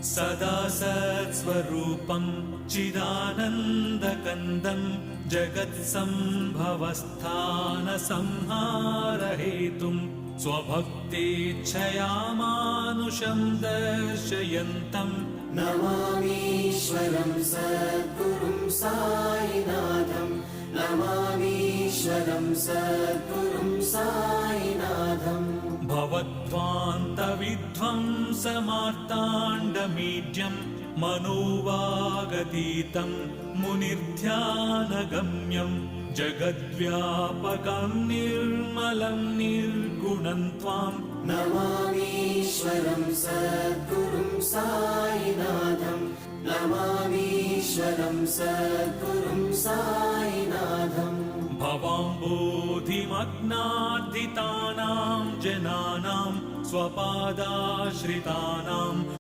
सदा सत्स्वरूपं चिदानन्दकन्दं जगत्सम्भवस्थानसंहारहेतुं स्वभक्तेच्छया मानुषं दर्शयन्तम् नमामीश्वरं सद्गुरुं साईनाथं नमामीश्वरं सद्गुरुं साईनाथम् भवद्ध्वान्तविध्वंसमार्ताण्डमीड्यं मनोवागतीतं मुनिर्ध्यानगम्यं जगद्व्यापकं निर्मलं निर्गुणं त्वां नमामीश्वरं सद्गुरुं साईनाथं नमामीश्वरं सद्गुरुं साईनाथम् भवाम्बोधिमग्नार्दितानां जनानां स्वपादाश्रितानां